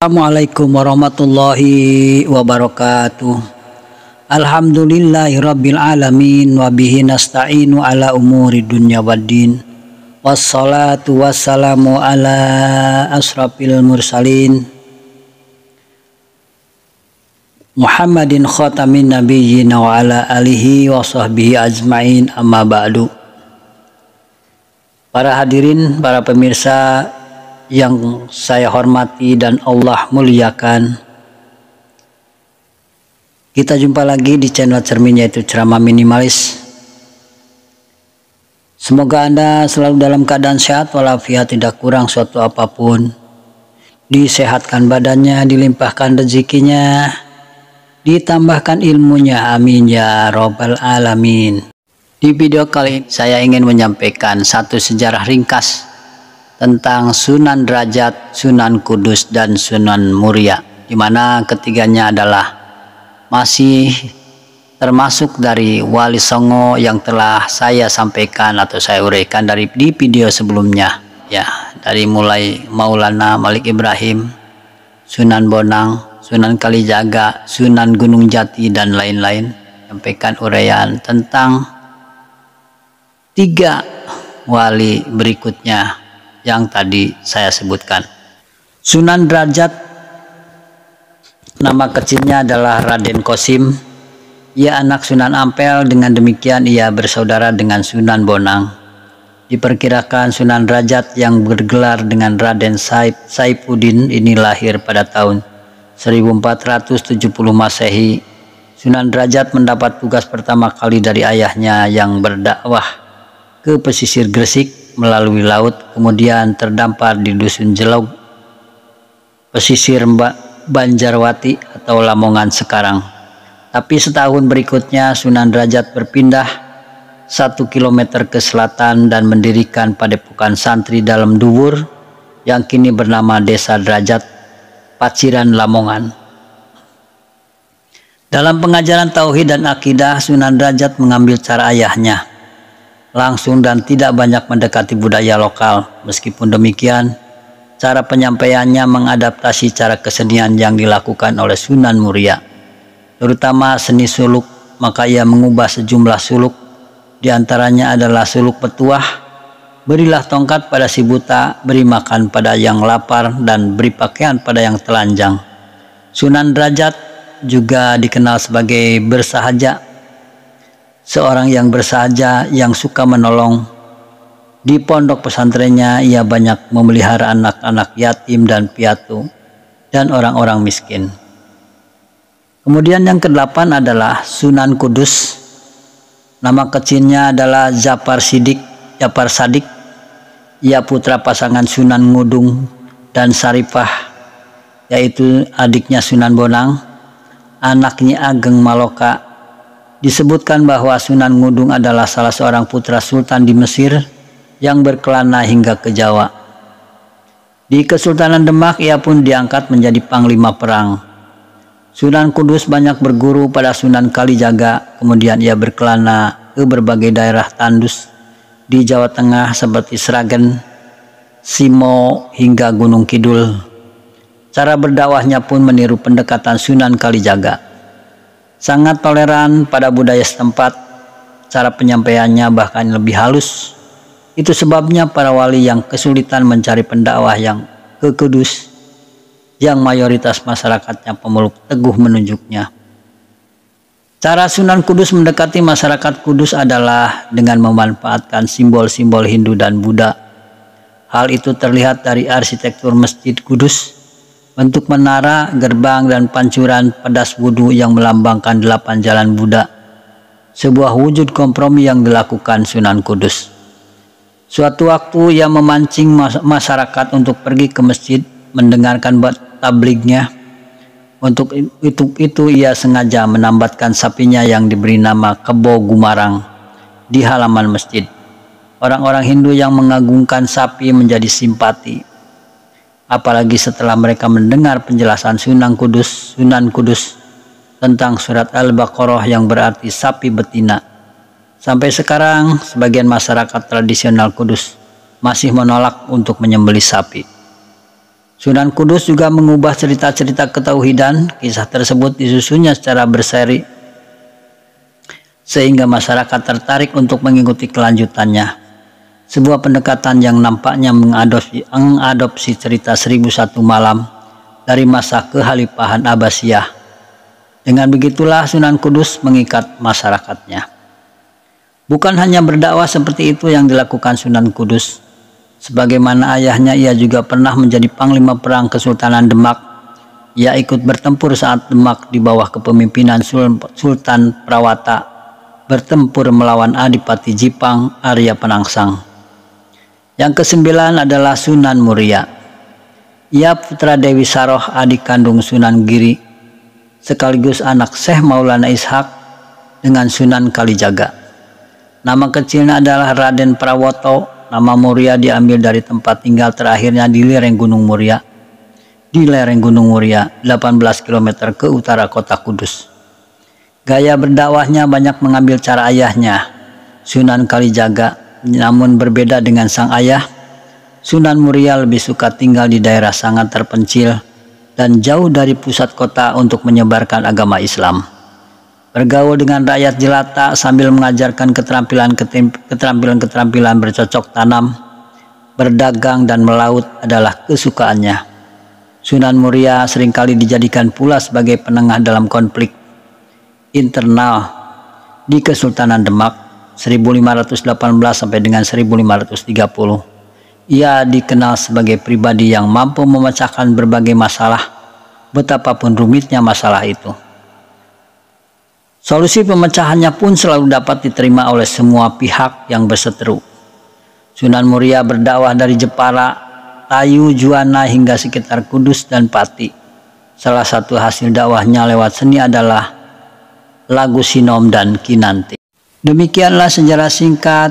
Assalamualaikum warahmatullahi wabarakatuh. Alhamdulillahirabbil alamin wa bihi nasta'inu ala umuri dunya waddin. Wassalatu wassalamu ala asrafil mursalin Muhammadin khatamin nabiyyin wa ala alihi wa sahbihi ajmain, amma ba'du. Para hadirin, para pemirsa yang saya hormati dan Allah muliakan, kita jumpa lagi di channel Cermin, yaitu Ceramah Minimalis. Semoga Anda selalu dalam keadaan sehat walafiat, tidak kurang suatu apapun, disehatkan badannya, dilimpahkan rezekinya, ditambahkan ilmunya, amin ya robbal alamin. Di video kali ini saya ingin menyampaikan satu sejarah ringkas tentang Sunan Derajat, Sunan Kudus, dan Sunan Muria, di mana ketiganya adalah masih termasuk dari Wali Songo yang telah saya sampaikan atau saya uraikan di video sebelumnya, ya, dari mulai Maulana Malik Ibrahim, Sunan Bonang, Sunan Kalijaga, Sunan Gunung Jati, dan lain-lain. Sampaikan uraian tentang 3 wali berikutnya yang tadi saya sebutkan. Sunan Derajat, nama kecilnya adalah Raden Kosim. Ia anak Sunan Ampel, dengan demikian ia bersaudara dengan Sunan Bonang. Diperkirakan Sunan Derajat yang bergelar dengan Raden Saifuddin ini lahir pada tahun 1470 Masehi. Sunan Derajat mendapat tugas pertama kali dari ayahnya yang berdakwah ke pesisir Gresik melalui laut, kemudian terdampar di Dusun Jelog, pesisir Banjarwati atau Lamongan sekarang. Tapi setahun berikutnya Sunan Derajat berpindah 1 km ke selatan dan mendirikan padepokan santri dalam Duwur yang kini bernama Desa Derajat, Paciran, Lamongan. Dalam pengajaran tauhid dan akidah, Sunan Derajat mengambil cara ayahnya, langsung dan tidak banyak mendekati budaya lokal. Meskipun demikian, cara penyampaiannya mengadaptasi cara kesenian yang dilakukan oleh Sunan Muria, terutama seni suluk. Maka ia mengubah sejumlah suluk, diantaranya adalah suluk petuah, berilah tongkat pada si buta, beri makan pada yang lapar, dan beri pakaian pada yang telanjang. Sunan Derajat juga dikenal sebagai bersahaja, seorang yang bersahaja yang suka menolong. Di pondok pesantrennya ia banyak memelihara anak-anak yatim dan piatu dan orang-orang miskin. Kemudian yang ke-8 adalah Sunan Kudus. Nama kecilnya adalah Jafar Sadik. Ia putra pasangan Sunan Ngudung dan Sarifah, yaitu adiknya Sunan Bonang, anaknya Ageng Maloka. Disebutkan bahwa Sunan Ngudung adalah salah seorang putra sultan di Mesir yang berkelana hingga ke Jawa. Di Kesultanan Demak ia pun diangkat menjadi panglima perang. Sunan Kudus banyak berguru pada Sunan Kalijaga, kemudian ia berkelana ke berbagai daerah tandus di Jawa Tengah seperti Sragen, Simo, hingga Gunung Kidul. Cara berdakwahnya pun meniru pendekatan Sunan Kalijaga. Sangat toleran pada budaya setempat, cara penyampaiannya bahkan lebih halus. Itu sebabnya para wali yang kesulitan mencari pendakwah yang ke Kudus, yang mayoritas masyarakatnya pemeluk teguh menunjuknya. Cara Sunan Kudus mendekati masyarakat Kudus adalah dengan memanfaatkan simbol-simbol Hindu dan Buddha. Hal itu terlihat dari arsitektur Masjid Kudus, bentuk menara, gerbang, dan pancuran pedas wudhu yang melambangkan 8 jalan Buddha. Sebuah wujud kompromi yang dilakukan Sunan Kudus. Suatu waktu ia memancing masyarakat untuk pergi ke masjid mendengarkan tablignya. Untuk itu ia sengaja menambatkan sapinya yang diberi nama Kebo Gumarang di halaman masjid. Orang-orang Hindu yang mengagungkan sapi menjadi simpati, apalagi setelah mereka mendengar penjelasan Sunan Kudus tentang surat Al-Baqarah yang berarti sapi betina. Sampai sekarang sebagian masyarakat tradisional Kudus masih menolak untuk menyembelih sapi. Sunan Kudus juga mengubah cerita-cerita ketauhidan. Kisah tersebut disusunnya secara berseri sehingga masyarakat tertarik untuk mengikuti kelanjutannya. Sebuah pendekatan yang nampaknya mengadopsi cerita 1001 malam dari masa kekhalifahan Abbasiyah. Dengan begitulah Sunan Kudus mengikat masyarakatnya. Bukan hanya berdakwah seperti itu yang dilakukan Sunan Kudus. Sebagaimana ayahnya, ia juga pernah menjadi panglima perang Kesultanan Demak. Ia ikut bertempur saat Demak di bawah kepemimpinan Sultan Prawata bertempur melawan Adipati Jipang Arya Penangsang. Yang kesembilan adalah Sunan Muria. Ia putra Dewi Saroh, adik kandung Sunan Giri, sekaligus anak Syekh Maulana Ishak dengan Sunan Kalijaga. Nama kecilnya adalah Raden Prawoto. Nama Muria diambil dari tempat tinggal terakhirnya di lereng Gunung Muria. Di lereng Gunung Muria, 18 km ke utara kota Kudus. Gaya berdakwahnya banyak mengambil cara ayahnya, Sunan Kalijaga. Namun berbeda dengan sang ayah, Sunan Muria lebih suka tinggal di daerah sangat terpencil dan jauh dari pusat kota untuk menyebarkan agama Islam. Bergaul dengan rakyat jelata sambil mengajarkan keterampilan bercocok tanam, berdagang dan melaut adalah kesukaannya. Sunan Muria seringkali dijadikan pula sebagai penengah dalam konflik internal di Kesultanan Demak 1518 sampai dengan 1530. Ia dikenal sebagai pribadi yang mampu memecahkan berbagai masalah, betapapun rumitnya masalah itu. Solusi pemecahannya pun selalu dapat diterima oleh semua pihak yang berseteru. Sunan Muria berdakwah dari Jepara, Tayu, Juwana hingga sekitar Kudus dan Pati. Salah satu hasil dakwahnya lewat seni adalah lagu Sinom dan Kinanti. Demikianlah sejarah singkat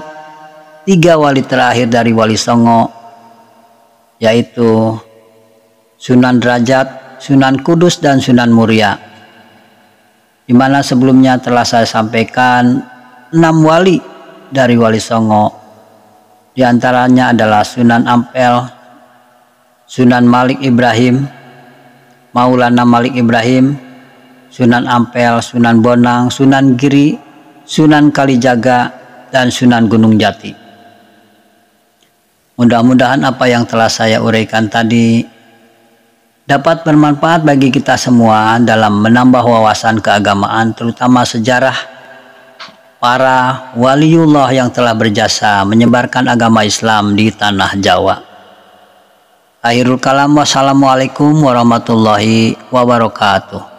3 wali terakhir dari Wali Songo, yaitu Sunan Derajat, Sunan Kudus, dan Sunan Muria. Di mana sebelumnya telah saya sampaikan 6 wali dari Wali Songo. Di antaranya adalah Sunan Ampel, Sunan Malik Ibrahim, Maulana Malik Ibrahim, Sunan Ampel, Sunan Bonang, Sunan Giri, Sunan Kalijaga, dan Sunan Gunung Jati. Mudah-mudahan apa yang telah saya uraikan tadi dapat bermanfaat bagi kita semua dalam menambah wawasan keagamaan, terutama sejarah para waliullah yang telah berjasa menyebarkan agama Islam di tanah Jawa. Akhirul kalam, wassalamualaikum warahmatullahi wabarakatuh.